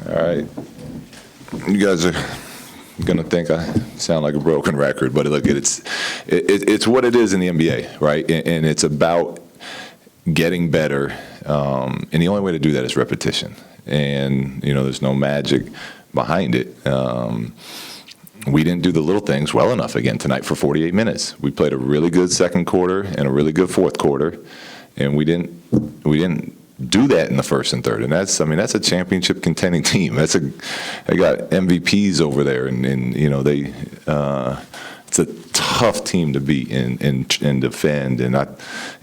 All right. You guys are going to think I sound like a broken record, but look, it's what it is in the NBA, right? And it's about getting better, and the only way to do that is repetition. And, there's no magic behind it. We didn't do the little things well enough again tonight for 48 minutes. We played a really good second quarter and a really good fourth quarter, and we didn't do that in the first and third. And that's a championship contending team. They got MVPs over there, and it's a tough team to beat and defend. And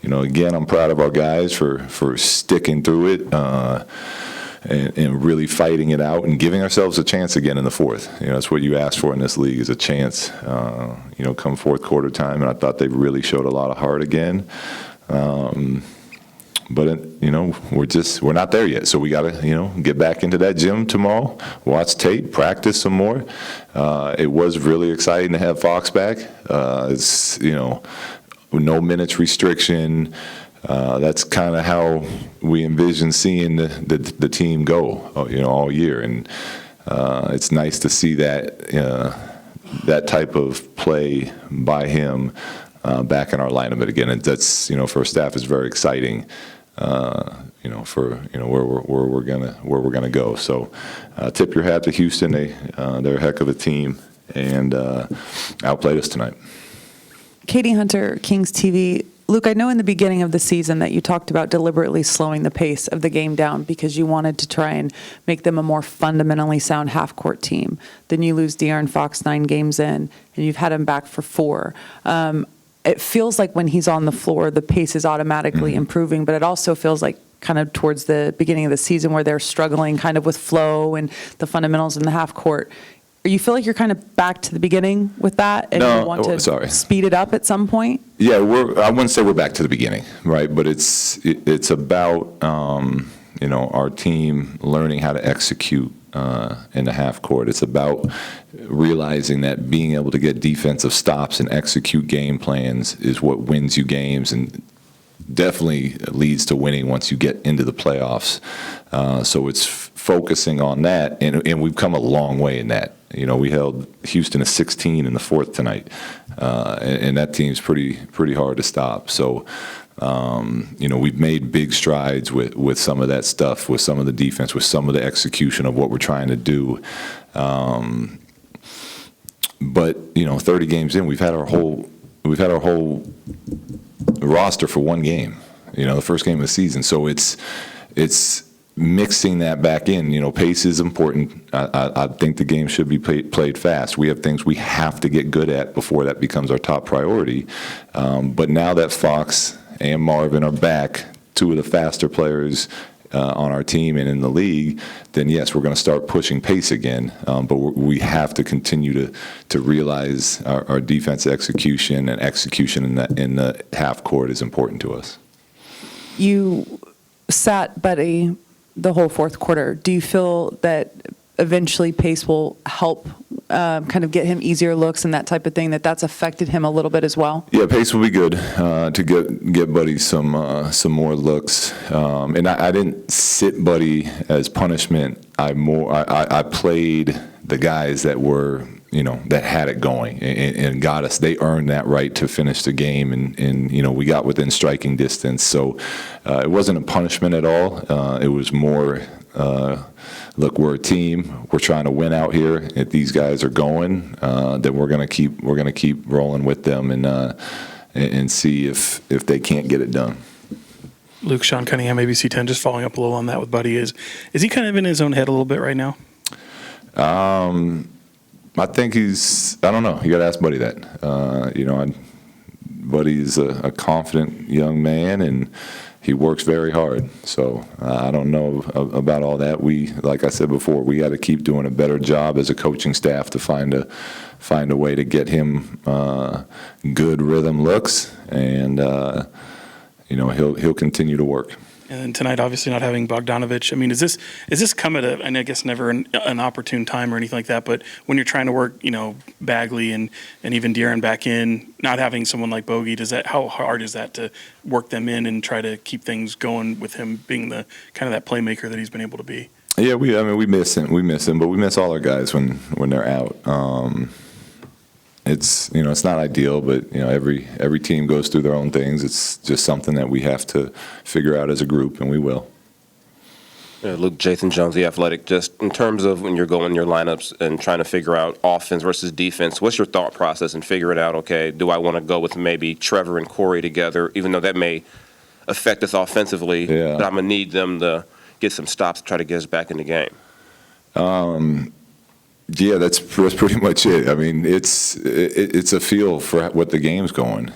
again, I'm proud of our guys for sticking through it. And really fighting it out and giving ourselves a chance again in the fourth. That's what you ask for in this league, is a chance, come fourth quarter time. And I thought they really showed a lot of heart again. But we're not there yet. So we got to, get back into that gym tomorrow, watch tape, practice some more. It was really exciting to have Fox back. It's, no minutes restriction. That's kind of how we envision seeing the team go, all year, and it's nice to see that type of play by him back in our lineup. But again, that's for our staff is very exciting. For where we're gonna go. So tip your hat to Houston. They're a heck of a team and outplayed us tonight. Katie Hunter, Kings TV. Luke, I know in the beginning of the season that you talked about deliberately slowing the pace of the game down because you wanted to try and make them a more fundamentally sound half-court team. Then you lose De'Aaron Fox 9 games in, and you've had him back for 4. It feels like when he's on the floor, the pace is automatically improving, but it also feels like kind of towards the beginning of the season where they're struggling kind of with flow and the fundamentals in the half-court. You feel like you're kind of back to the beginning with that, and you want to speed it up at some point? Yeah, I wouldn't say we're back to the beginning, right? But it's about our team learning how to execute in the half court. It's about realizing that being able to get defensive stops and execute game plans is what wins you games and definitely leads to winning once you get into the playoffs. So it's focusing on that, and we've come a long way in that. We held Houston to 16 in the fourth tonight, and that team's pretty hard to stop. So, we've made big strides with some of that stuff, with some of the defense, with some of the execution of what we're trying to do. But 30 games in, we've had our whole roster for one game. The first game of the season. So it's mixing that back in. Pace is important. I think the game should be played fast. We have things we have to get good at before that becomes our top priority. But now that Fox and Marvin are back, two of the faster players on our team and in the league, then yes, we're going to start pushing pace again. But we have to continue to realize our defense execution and execution in the half court is important to us. You sat Buddy the whole fourth quarter. Do you feel that eventually pace will help kind of get him easier looks and that type of thing, that's affected him a little bit as well? Yeah, pace will be good to get Buddy some more looks. And I didn't sit Buddy as punishment. I played the guys that were, that had it going and got us. They earned that right to finish the game, and we got within striking distance. So it wasn't a punishment at all. It was more, look, we're a team. We're trying to win out here. If these guys are going, then we're gonna keep rolling with them and see if they can't get it done. Luke, Sean Cunningham, ABC 10, just following up a little on that with Buddy. Is he kind of in his own head a little bit right now? I think I don't know. You got to ask Buddy that. Buddy's a confident young man, and he works very hard. So I don't know about all that. Like I said before, we got to keep doing a better job as a coaching staff to find a way to get him good rhythm looks, and he'll continue to work. And then tonight, obviously not having Bogdanovich. I mean, is this come at and I guess never an opportune time or anything like that, but when you're trying to work, Bagley and even De'Aaron back in, not having someone like Bogey, how hard is that to work them in and try to keep things going with him being the kind of that playmaker that he's been able to be? Yeah, we miss him, but we miss all our guys when they're out. It's not ideal, but every team goes through their own things. It's just something that we have to figure out as a group, and we will. Luke, Jason Jones, The Athletic, just in terms of when you're going your lineups and trying to figure out offense versus defense, what's your thought process in figuring out, okay, do I want to go with maybe Trevor and Corey together, even though that may affect us offensively, yeah. but I'm going to need them to get some stops to try to get us back in the game? Yeah, that's pretty much it. I mean, it's a feel for what the game's going.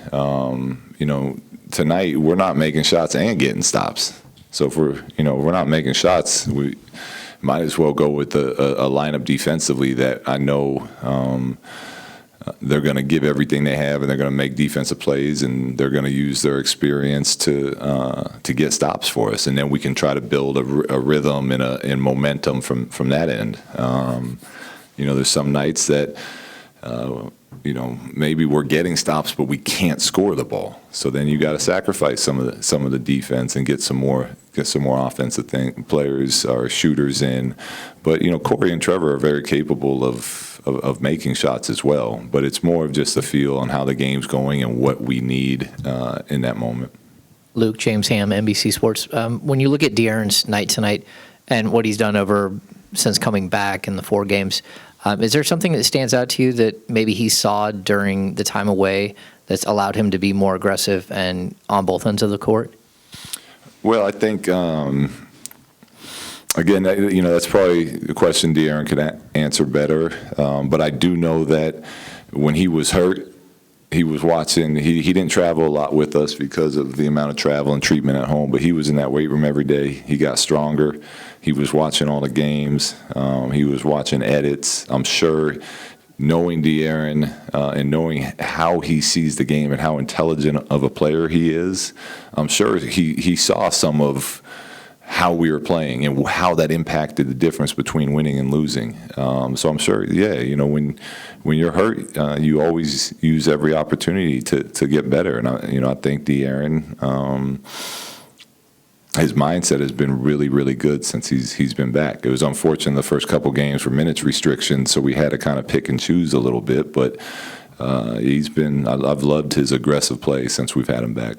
Tonight we're not making shots and getting stops. So if we're not making shots, we might as well go with a lineup defensively that I know they're going to give everything they have, and they're going to make defensive plays, and they're going to use their experience to get stops for us, and then we can try to build a rhythm and momentum from that end. There's some nights that maybe we're getting stops, but we can't score the ball. So then you got to sacrifice some of the defense and get some more offensive players or shooters in. But Corey and Trevor are very capable of making shots as well. But it's more of just a feel on how the game's going and what we need in that moment. Luke, James Ham, NBC Sports. When you look at De'Aaron's night tonight and what he's done since coming back in the 4 games, is there something that stands out to you that maybe he saw during the time away that's allowed him to be more aggressive and on both ends of the court? Well, I think, again, that's probably a question De'Aaron could answer better. But I do know that when he was hurt, he was watching. He didn't travel a lot with us because of the amount of travel and treatment at home, but he was in that weight room every day. He got stronger. He was watching all the games. He was watching edits. I'm sure, knowing De'Aaron and knowing how he sees the game and how intelligent of a player he is, I'm sure he saw some of how we were playing and how that impacted the difference between winning and losing. So I'm sure, when you're hurt, you always use every opportunity to get better. And I think De'Aaron, his mindset has been really, really good since he's been back. It was unfortunate the first couple games for minutes restrictions, so we had to kind of pick and choose a little bit. But I've loved his aggressive play since we've had him back.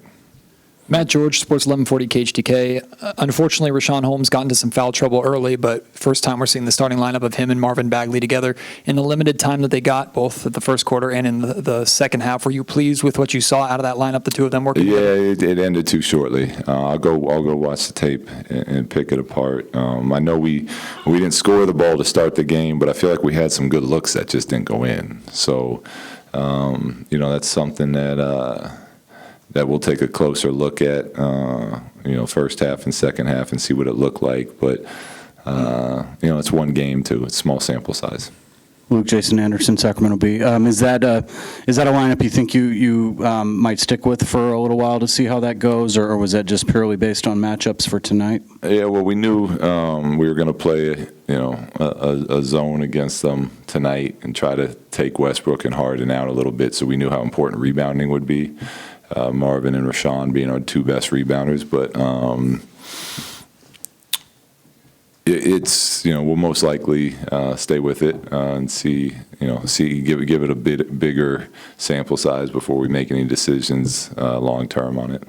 Matt George, Sports 1140 KHTK. Unfortunately, Richaun Holmes got into some foul trouble early, but first time we're seeing the starting lineup of him and Marvin Bagley together. In the limited time that they got, both at the first quarter and in the second half, were you pleased with what you saw out of that lineup, the two of them working together? Yeah, it ended too shortly. I'll go watch the tape and pick it apart. I know we didn't score the ball to start the game, but I feel like we had some good looks that just didn't go in. So, that's something that we'll take a closer look at, first half and second half and see what it looked like. But, it's one game too. It's small sample size. Luke, Jason Anderson, Sacramento Bee. Is that a lineup you think you might stick with for a little while to see how that goes, or was that just purely based on matchups for tonight? Yeah, well, we knew we were going to play, a zone against them tonight and try to take Westbrook and Harden out a little bit, so we knew how important rebounding would be. Marvin and Richaun being our 2 best rebounders, but it's we'll most likely stay with it and give it a bit bigger sample size before we make any decisions long term on it.